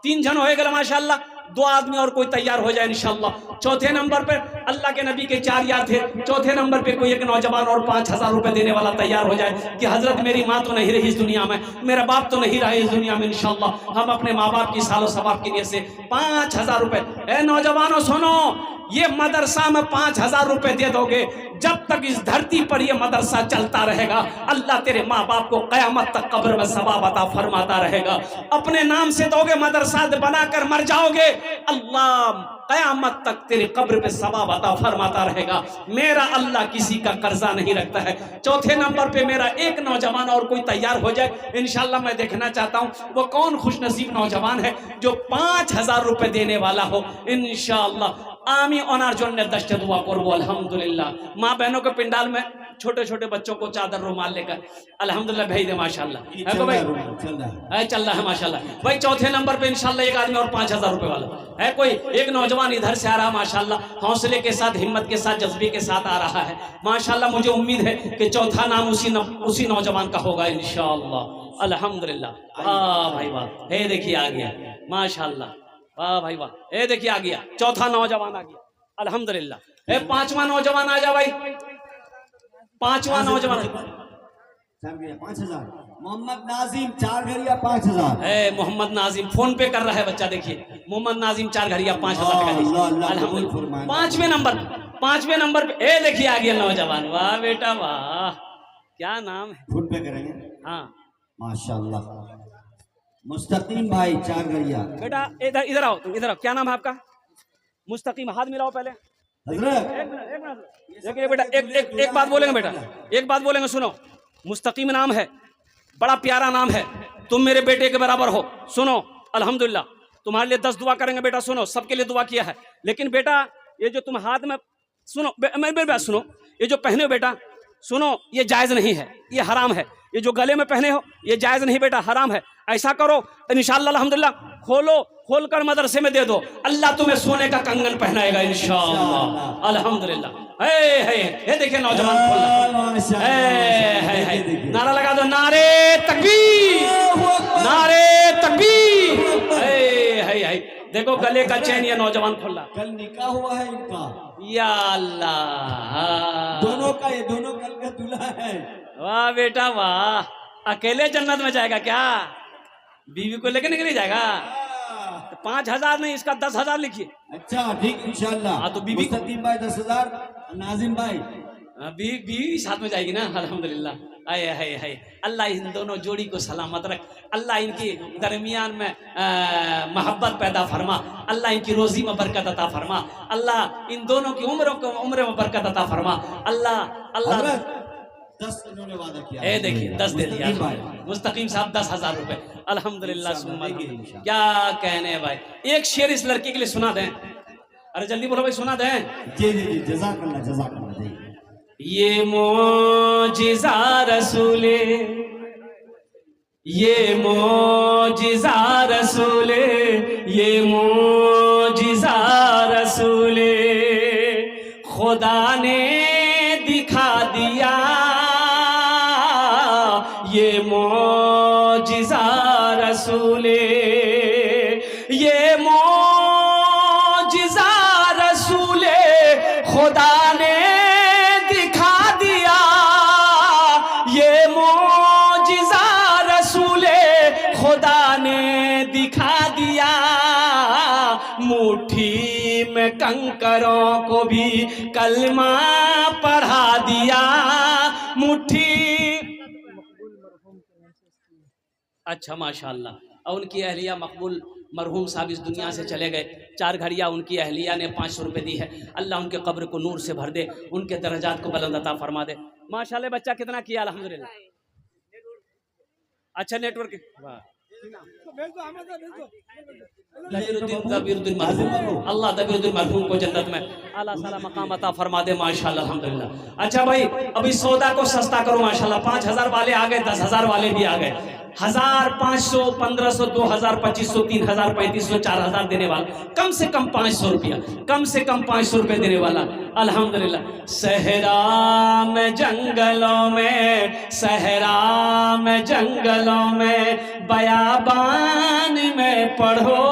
3 जन होए गए माशाल्लाह। 2 आदमी और कोई तैयार हो जाए इंशाल्लाह। चौथे नंबर पर अल्लाह के नबी के 4 यार थे। चौथे नंबर पे कोई एक नौजवान और 5000 रुपए देने वाला तैयार हो जाए कि हजरत मेरी माँ तो नहीं रही इस दुनिया में, मेरा बाप तो नहीं रहा इस दुनिया में, इंशाल्लाह हम अपने माँ बाप की सालो सवाब की नियत से 5000 रुपए। ए नौजवानों सुनो, ये मदरसा में 5000 रुपए दे दोगे, जब तक इस धरती पर ये मदरसा चलता रहेगा अल्लाह तेरे माँ बाप को कयामत तक कब्र में सवाब अता फरमाता रहेगा। अपने नाम से दोगे, मदरसा बनाकर मर जाओगे, अल्लाह कयामत तक तेरे कब्र पे सवाब अता फरमाता रहेगा। मेरा अल्लाह किसी का कर्जा नहीं रखता है। चौथे नंबर पे मेरा एक नौजवान और कोई तैयार हो जाए इंशाल्लाह। मैं देखना चाहता हूँ वो कौन खुशनसीब नौजवान है जो 5000 रुपए देने वाला हो इंशाल्लाह। आमी ओनार जोन ने दश्त दुआ करबो अल्हम्दुलिल्लाह। माँ बहनों के पिंडाल में छोटे छोटे बच्चों को चादर रुमाल लेकर अल्हम्दुलिल्लाह भेज दे माशाल्लाह। है तो भाई चल रहा है माशाल्लाह। भाई चौथे नंबर पे इंशाल्लाह एक आदमी और 5000 रुपए वाला है। कोई एक नौजवान इधर से आ रहा माशाल्लाह, हौसले के साथ, हिम्मत के साथ, जज्बे के साथ आ रहा है माशाल्लाह। मुझे उम्मीद है कि चौथा नाम उसी नौजवान का होगा इंशाल्लाह अल्हम्दुलिल्लाह। वाह भाई वाह, हे देखिए आ गया माशाल्लाह। वाह भाई वाह, ये देखिए आ गया चौथा नौजवान आ गया अल्हम्दुलिल्लाह। ए 5वां नौजवान आ जा भाई, 5वां नौजवान 5000। मोहम्मद नाजिम 4 घरिया 5000। ए मोहम्मद नाजिम फोन पे कर रहा है बच्चा, देखिए मोहम्मद नाजिम 4 घरिया 5000 का अल्हम्दुलिल्लाह। 5वें नंबर पे ए देखिए आ गया नौजवान। वाह बेटा वाह, क्या नाम है? फोन पे करेंगे। हाँ माशाल्लाह। मुस्तकीम भाई 4 घरिया। बेटा इधर इधर आओ, तुम इधर आओ। क्या नाम है आपका? मुस्तकीम, हाथ मिलाओ पहले। हजरत एक मिनट देखिए बेटा, एक बात बोलेंगे बेटा, एक बात बोलेंगे सुनो। मुस्तकीम नाम है, बड़ा प्यारा नाम है, तुम मेरे बेटे के बराबर हो। सुनो अल्हम्दुलिल्लाह, तुम्हारे लिए 10 दुआ करेंगे बेटा। सुनो, सबके लिए दुआ किया है, लेकिन बेटा ये जो तुम हाथ में, सुनो मेरी बात सुनो, ये जो पहने हो बेटा, सुनो ये जायज नहीं है, ये हराम है। ये जो गले में पहने हो ये जायज नहीं बेटा, हराम है। ऐसा करो इंशाअल्लाह अल्हम्दुलिल्लाह, खोल कर मदरसे में दे दो, अल्लाह तुम्हें सोने का कंगन पहनाएगा इंशाअल्लाह अल्हम्दुलिल्लाह। हे देखिए नौजवान खोल, नारा लगा दो, नारे तकबीर, नारे तकबीर। देखो गले का चैन ये नौजवान खोला। कल निकाह हुआ है इनका, या अल्लाह, दोनों का, ये दोनों कल का दूल्हा है। वाह बेटा वाह, अकेले जन्नत में जाएगा क्या? बीवी को लेके नहीं जाएगा? तो 5000 नहीं, इसका 10,000 लिखिए। अच्छा ठीक इंशाल्लाह। हाँ तो बीवी को, मुस्तकीम भाई 10,000, नाजिम भाई बीवी साथ में जाएगी ना अल्हम्दुलिल्लाह। आए हाय हाय, अल्लाह इन दोनों जोड़ी को सलामत रख, अल्लाह इनकी दरमियान में मोहब्बत पैदा फरमा, अल्लाह इनकी रोजी में बरकत अता फरमा, अल्लाह इन दोनों की उम्र में बरकत अता फरमा। अल्लाह 10 इन्होंने वादा किया। ए देखिए 10 दे दिया मुस्तकीम साहब, 10,000 रुपए अल्हम्दुलिल्लाह। क्या कहने भाई, एक शेर इस लड़की के लिए सुना दें। अरे जल्दी बोलो भाई, सुना दें। जी जी जी, जज़ाकल्लाह जज़ाकल्लाह। ये मोजिज़ा रसूले, ये मोजिज़ा रसूले, ये मोजिज़ा रसूले, खुदा ने दिखा दिया, ये मोजिज़ा रसूले, ये मोजिज़ा रसूले, खुदा ने दिखा दिया, ये मोजिज़ा रसूले, खुदा ने दिखा दिया, मुट्ठी में कंकरों को भी कलमा पढ़ा दिया, मुट्ठी। अच्छा माशाल्लाह, और उनकी अहलिया मकबूल मरहूम साहब इस दुनिया से चले गए, 4 घड़ियाँ उनकी अहलिया ने 500 रुपये दी है। अल्लाह उनके कब्र को नूर से भर दे, उनके दर्जात को बुलंद अता फरमा दे। माशाल्लाह बच्चा कितना किया अल्हम्दुलिल्लाह। अच्छा नेटवर्क अल्लाह दबीरुद्दीन मरहूम को जन्नत में आला साला मकाम अता फरमा दे माशाल्लाह अल्हम्दुलिल्लाह। अच्छा भाई अभी सौदा को सस्ता करो माशाल्लाह, 5000 वाले आ गए, 10,000 वाले भी आ गए, 1000, 500, 1500, 2000, 2500, 3000, 3500, 4000 देने वाला, कम से कम 500 रुपया, कम से कम 500 रुपये देने वाला अल्हम्दुलिल्लाह। सहरा में जंगलों में, सहरा में जंगलों में, बयाबान में पढ़ो,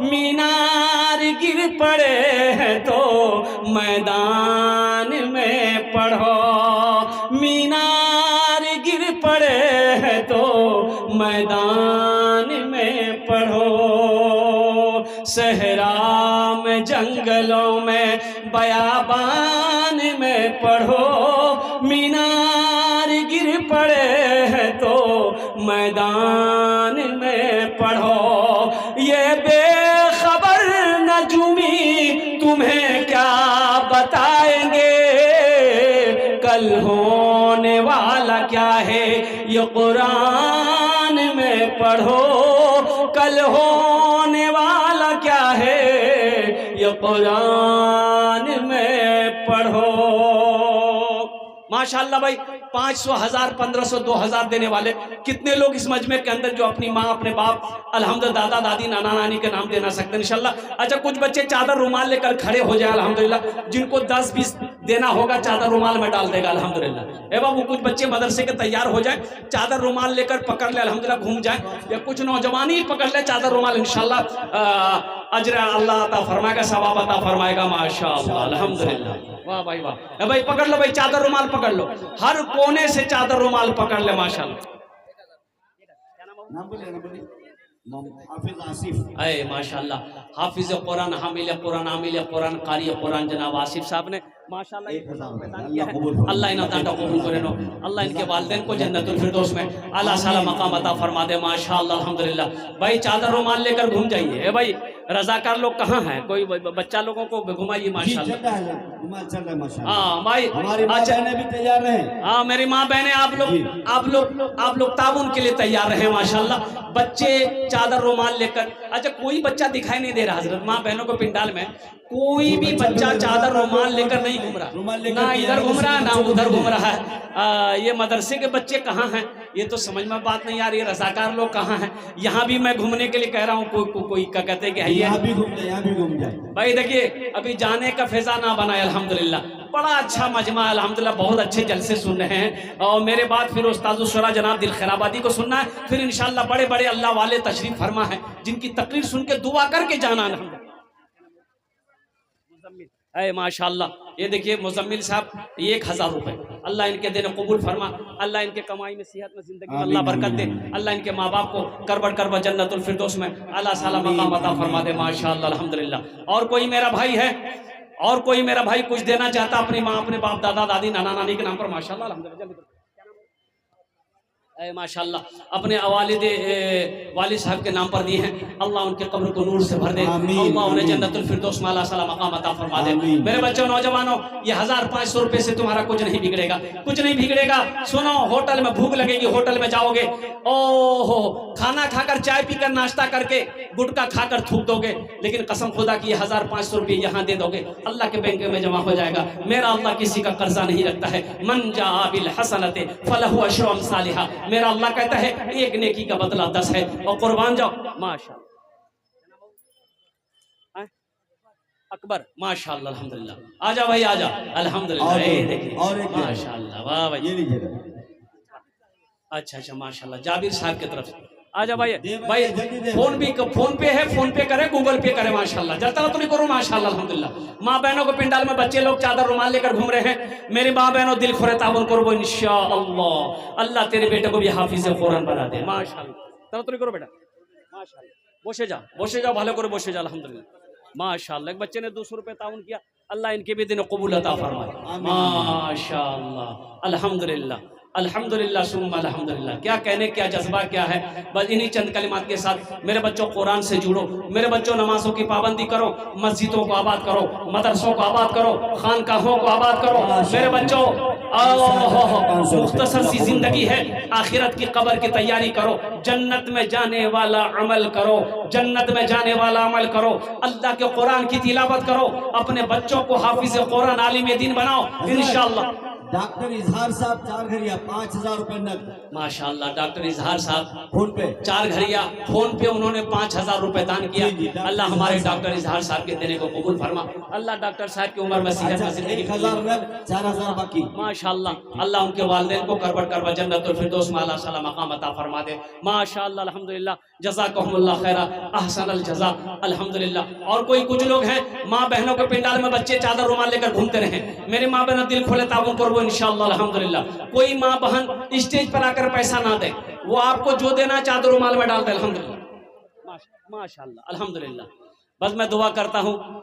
मीनार गिर पड़े हैं तो मैदान में पढ़ो, मीनार गिर पड़े हैं तो मैदान में पढ़ो। सहरा में जंगलों में, बयाबान में पढ़ो, मीनार गिर पड़े हैं तो मैदान में पढ़ो। ये बेखबर नजूमी तुम्हें क्या बताएंगे, कल होने वाला क्या है ये कुरान में पढ़ो, कल होने वाला क्या है ये कुरान में पढ़ो। माशाल्लाह भाई 500, 1000, 1500, 2000 देने वाले कितने लोग इस मजमे के अंदर जो अपनी माँ, अपने बाप, अल्हम्दुलिल्लाह दादा दादी, नाना नानी के नाम देना सकते हैं इंशाल्लाह। अच्छा कुछ बच्चे चादर रुमाल लेकर खड़े हो जाए अल्हम्दुलिल्लाह, जिनको 10-20 देना होगा चादर रुमाल में डाल देगा अल्हम्दुलिल्लाह। ए बाबू कुछ बच्चे मदरसे के तैयार हो जाए, चादर रुमाल लेकर पकड़ ले अल्हम्दुलिल्लाह, घूम जाए, या कुछ नौजवान ही पकड़ ले चादर रुमाल, इंशाल्लाह अजर अल्लाह अता फरमाएगा, सवाब अता फरमाएगा माशाअल्लाह अल्हम्दुलिल्लाह। वाह भाई वाह, ए भाई पकड़ लो भाई, चादर रुमाल पकड़ लो, हर कोने से चादर रुमाल पकड़ ले माशाअल्लाह। हाफिज आसिफ, अरे माशाअल्लाह हाफिज कुरान, हामिल कुरान, आमिल कुरान, कारी कुरान जनाब आसिफ साहब ने माशाअल्लाह अल्लाह इन अता कबूल करे नो, अल्लाह इनके वालिदैन को जन्नतुल फिरदौस में आला साला मकाम अता फरमा दे माशाअल्लाह अल्हम्दुलिल्लाह। भाई चादर रुमाल लेकर घूम जाइए। ए भाई रजाकार लोग कहाँ हैं, कोई बच्चा लोगों को घुमाइए माशाअल्लाह। हाँ भाई हमारी माँ बहनें भी तैयार रहे। हाँ मेरी माँ बहनें आप लोग ताबून के लिए तैयार रहे माशाअल्लाह। बच्चे चादर रुमाल लेकर, अच्छा कोई बच्चा दिखाई नहीं दे रहा हजरत, माँ बहनों को पिंडाल में कोई भी बच्चा चादर रुमाल लेकर नहीं घूम रहा, ना इधर घूम रहा है ना उधर घूम रहा है। ये मदरसे के बच्चे कहाँ हैं, ये तो समझ में बात नहीं आ रही है। रजाकार लोग कहाँ हैं, यहाँ भी मैं घूमने के लिए कह रहा हूँ, कोई क्या कहते हैं कि यहाँ भी घूम जाए। भाई देखिए अभी जाने का फैजा ना बनाए अल्हम्दुलिल्लाह, बड़ा अच्छा मजमा अल्हम्दुलिल्लाह, बहुत अच्छे जलसे सुन रहे हैं। और मेरे बाद फिर उस्तादुस्सरा जनाब दिल खैराबादी को सुनना है, फिर इंशाल्लाह बड़े बड़े अल्लाह वाले तशरीफ फरमा है, जिनकी तकरीर सुन के दुआ करके जाना अल्हम्दुलिल्लाह। अरे माशाल्लाह ये देखिए मुजम्मिल साहब 1000 रुपए, अल्लाह इनके देने कबूल फरमा, अल्लाह इनके कमाई में सेहत में जिंदगी में अल्लाह बरकत दे, अल्लाह इनके माँ बाप को करबड़ जन्नतुल फिरदौस में अल्लाह साला मकाम अता फरमा दे माशाल्लाह अल्हम्दुलिल्लाह। और कोई मेरा भाई है, और कोई मेरा भाई कुछ देना चाहता अपनी माँ, अपने बाप, दादा दादी, नाना नानी के नाम पर माशाल्लाह अल्हम्दुलिल्लाह, माशाल्लाह अपने वालिद साहब के नाम पर दिए हैं, अल्लाह उनके कब्र को नूर से भर दे, अल्लाह उन्हें जन्नतुल फिरदौस में अल्लाह साला मकाम अता फरमा दे। मेरे बच्चों नौजवानों, ये 1500 रुपए से तुम्हारा कुछ नहीं बिगड़ेगा, कुछ नहीं बिगड़ेगा। सुनो, होटल में भूख लगेगी, होटल में जाओगे, ओहो खाना खाकर, चाय पीकर, नाश्ता करके, गुटखा खाकर थूक दोगे, लेकिन कसम खुदा की 1500 रुपये यहाँ दे दोगे, अल्लाह के बैंक में जमा हो जाएगा। मेरा अल्लाह किसी का कर्जा नहीं रखता है, मन जा बिल हसनते फलहु अशरु अमसालिहा, मेरा अल्लाह कहता है एक नेकी का बदला 10 है, और कुर्बान जाओ माशाअल्लाह। अकबर माशाअल्लाह अल्हम्दुलिल्लाह, आजा भाई आजा अल्हम्दुलिल्लाह, माशाअल्लाह वाह भाई, अच्छा माशाअल्लाह जाबिर साहब की तरफ से आजा भाई। भाई फोन पे है, फोन पे करे, गूगल पे करे माशाअल्लाह, जलता तो नहीं करो माशाअल्लाह अल्हम्दुलिल्लाह। माँ बहनों को पिंडाल में बच्चे लोग चादर रुमाल लेकर घूम रहे हैं, मेरी माँ बहनों दिल खोरे ताबन करो इंशाअल्लाह, अल्लाह तेरे बेटे को भी हाफिज कुरान बना दे माशाअल्लाह। चलो तो नहीं करो बेटा माशाअल्लाह, বসে যাও ভালো করে বসে যাও अल्हम्दुलिल्लाह माशाअल्लाह। एक बच्चे ने 200 रुपए ताउन किया, अल्लाह इनके भी दिन कबूल अता फरमाए माशाअल्लाह अल्हम्दुलिल्लाह। अल्हम्दुलिल्लाह सुम्मा अल्हम्दुलिल्लाह। क्या कहने, क्या जज्बा क्या है। बस इन्हीं चंद कलिमात के साथ मेरे बच्चों कुरान से जुड़ो, मेरे बच्चों नमाजों की पाबंदी करो, मस्जिदों को आबाद करो, मदरसों को आबाद करो, खानकाहों को आबाद करो। मेरे बच्चों मुख्तसर सी जिंदगी है, आखिरत की कब्र की तैयारी करो, जन्नत में जाने वाला अमल करो, जन्नत में जाने वाला अमल करो, अल्लाह के कुरान की तिलावत करो, अपने बच्चों को हाफिज कुरान आलिम दीन बनाओ इंशाअल्लाह। डॉक्टर इजहार साहब 4 घड़िया 5000 रुपए नकद माशाअल्लाह। डॉक्टर इजहार साहब फोन पे 4 घड़िया फोन पे उन्होंने 5000 रुपए दान किया। जी, जी, अल्लाह हमारे डॉक्टर इजहार साहब के देने को कबूल फरमा। अल्लाह डॉक्टर साहब की उम्र में सेहत में जिंदगी 1000 नकद 4000 बाकी। माशाअल्लाह। अल्लाह उनके वालिदैन को करबट करबा जन्नतुल फिरदौस में अल्लाह सला मकाम अता फरमा दे। माशाअल्लाह अल्हम्दुलिल्लाह, जज़ाकहुमुल्लाह खैरा, अहसनल जज़ा, अल्हम्दुलिल्लाह। और कोई कुछ लोग हैं माँ बहनों के पिंडाल में बच्चे चादर रुमाल लेकर घूमते रहे, मेरे माँ बहन दिल खोले ताबुन करो इंशाअल्लाह अल्हम्दुलिल्लाह। कोई माँ बहन स्टेज पर आकर पैसा ना दे, वो आपको जो देना चादर रुमाल में डाल दे अल्हम्दुलिल्लाह माशाअल्लाह अल्हम्दुलिल्लाह। बस मैं दुआ करता हूँ,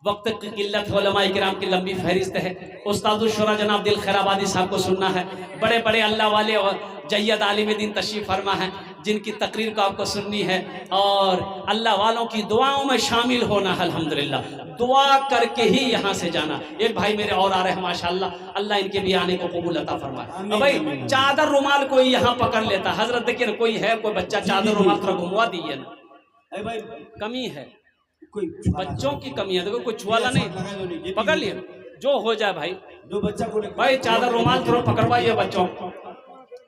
वक्त की किल्लत है, उलमाए किराम की लंबी फहरिस्त है, उस्तादुल शुरा जनाब दिल खैराबादी साहब को सुनना है, बड़े बड़े अल्लाह वाले और जय्यद आलिम दीन तशरीफ फरमा है जिनकी तकरीर को आपको सुननी है और अल्लाह वालों की दुआओं में शामिल होना है अल्हम्दुलिल्लाह। दुआ करके ही यहाँ से जाना। एक भाई मेरे और आ रहे हैं माशाअल्लाह, अल्लाह इनके भी आने को कबूल अता फरमाए। अब भाई चादर रुमाल कोई यहाँ पकड़ लेता, हजरत देखिए ना, कोई है कोई बच्चा चादर रुमाल थोड़ा घुमवा दीजिए ना, भाई कमी है, कोई बच्चों की कमी है। देखो कोई छुआला नहीं, पकड़ लिए जो हो जाए भाई। जो बच्चा को भाई चादर रुमाल थोड़ा पकड़वाइए बच्चों को।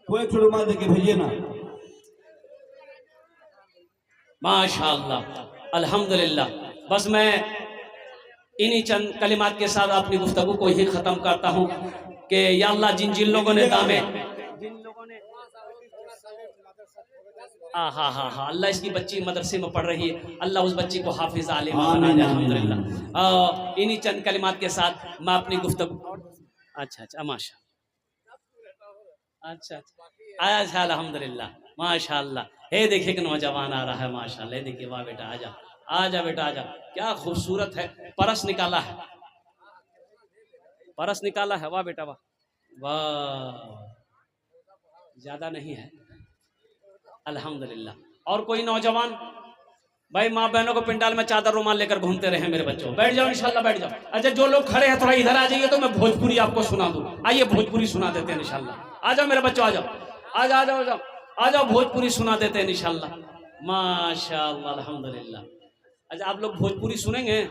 कोई एक रुमाल देके भेजिए ना। माशाअल्लाह अल्हम्दुलिल्लाह। बस मैं इन्हीं चंद कलिमात के साथ अपनी गुफ्तगू को ही खत्म करता हूँ कि या अल्लाह जिन जिन लोगों ने दामे हाँ अल्लाह इसकी बच्ची मदरसे में पढ़ रही है, अल्लाह उस बच्ची को हाफिज आलिमा बना दे अल्हम्दुलिल्लाह। इन्हीं चंद कलिमात के साथ मैं अपनी गुफ्तगू अच्छा माशा अच्छा अल्हम्दुलिल्लाह माशाअल्लाह। हे देखिए कि नौजवान आ रहा है माशाअल्लाह, देखिए वाह बेटा आजा बेटा आजा, क्या खूबसूरत है। परस निकाला है, परस निकाला है, वाह बेटा वाह, ज्यादा नहीं है अल्हम्दुलिल्लाह। और कोई नौजवान भाई माँ बहनों को पिंडाल में चादर रुमाल लेकर घूमते रहे, मेरे बच्चों बैठ जाओ इंशाल्लाह बैठ जाओ। अच्छा जो लोग खड़े हैं थोड़ा इधर आ जाइए तो मैं भोजपुरी आपको सुना दूं। आइए भोजपुरी सुना देते हैं इंशाल्लाह। आ जाओ मेरे बच्चों, आ जाओ भोजपुरी सुना देते हैं इंशाल्लाह माशाअल्लाह अल्हम्दुलिल्लाह। अच्छा आप लोग भोजपुरी सुनेंगे?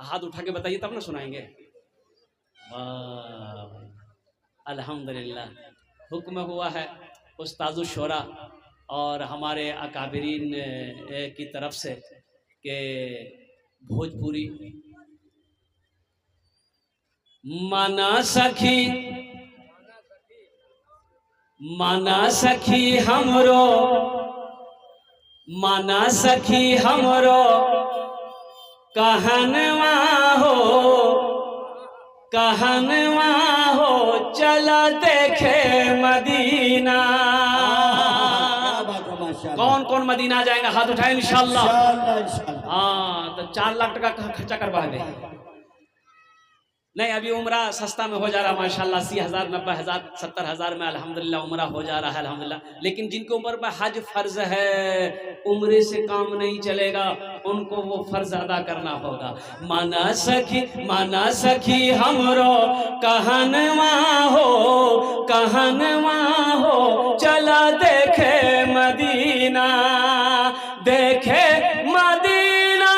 हाथ उठा के बताइए तब ना सुनाएंगे। वाह अल्हम्दुलिल्लाह। हुक्म हुआ है उस्तादुल शुरा और हमारे अकाबरीन की तरफ से कि भोजपुरी माना सखी हमरो, माना सखी हमरो कहनवा हो चला देखे मदीना। कौन कौन मदीना जाएगा हाथ उठाए इंशाल्लाह। हाँ तो 4 लाख टका खर्चा करवा दे। नहीं अभी उम्रा सस्ता में हो जा रहा है माशाल्लाह, 80,000 90,000 70,000 में अल्हम्दुलिल्लाह उम्रा हो जा रहा है अल्हम्दुलिल्लाह। लेकिन जिनके ऊपर में हज फर्ज है, उम्रे से काम नहीं चलेगा, उनको वो फर्ज अदा करना होगा। माना सखी हमरो कहनवा हो चला देखे मदीना, देखे मदीना,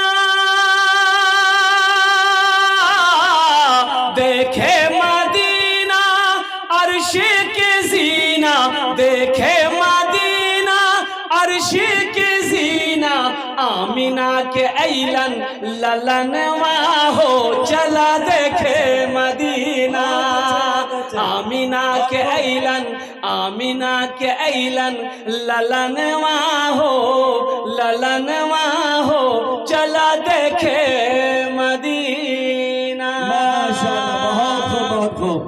देखे मदीना अर्श के जीना, देखे मदीना अर्श के जीना, आमिना के ऐलन ललनवा हो चला देखे मदीना, आमिना के ऐलन ललनवा हो चला देखे मदीना।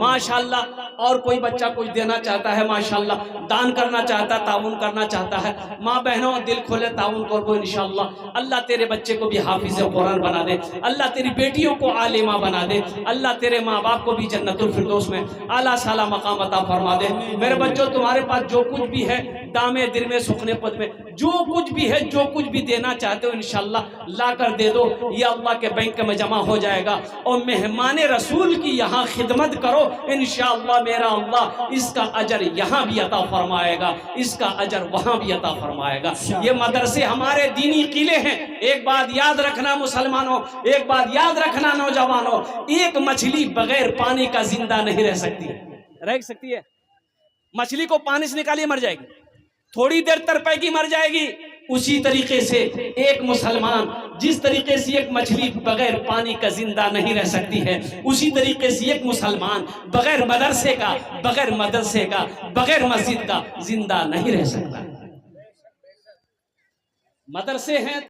माशाअल्लाह। और कोई बच्चा कुछ देना चाहता है माशाल्लाह, दान करना चाहता है, ताउन करना चाहता है, माँ बहनों दिल खोले ताउन करो इंशाल्लाह। अल्लाह तेरे बच्चे को भी हाफिज कुरान बना दे, अल्लाह तेरी बेटियों को आलिमा बना दे, अल्लाह तेरे माँ बाप को भी जन्नतुल फिरदौस में आला साला मकाम अता फरमा दे। मेरे बच्चों तुम्हारे पास जो कुछ भी है दामे दिल में सुखने पद में जो कुछ भी है, जो कुछ भी देना चाहते हो इंशाल्लाह ला कर दे दो, ये अल्लाह के बैंक में जमा हो जाएगा। और मेहमान रसूल की यहाँ खिदमत करो इंशाअल्लाह मेरा अल्लाह इसका अजर यहाँ भी अता फरमाएगा, इसका अजर वहाँ भी अता फरमाएगा। ये मदरसे हमारे दीनी किले हैं। एक बात याद रखना मुसलमानों, एक बात याद रखना नौजवानों, एक मछली बगैर पानी का जिंदा नहीं रह सकती है। रह सकती है? मछली को पानी से निकालिए मर जाएगी, थोड़ी देर तरपेगी मर जाएगी। उसी तरीके से एक मुसलमान जिस तरीके से एक मछली बगैर पानी का जिंदा नहीं रह सकती है, उसी तरीके से एक मुसलमान बगैर मदरसे का, बगैर मदरसे का, बगैर मस्जिद का जिंदा नहीं रह सकता। मदरसे हैं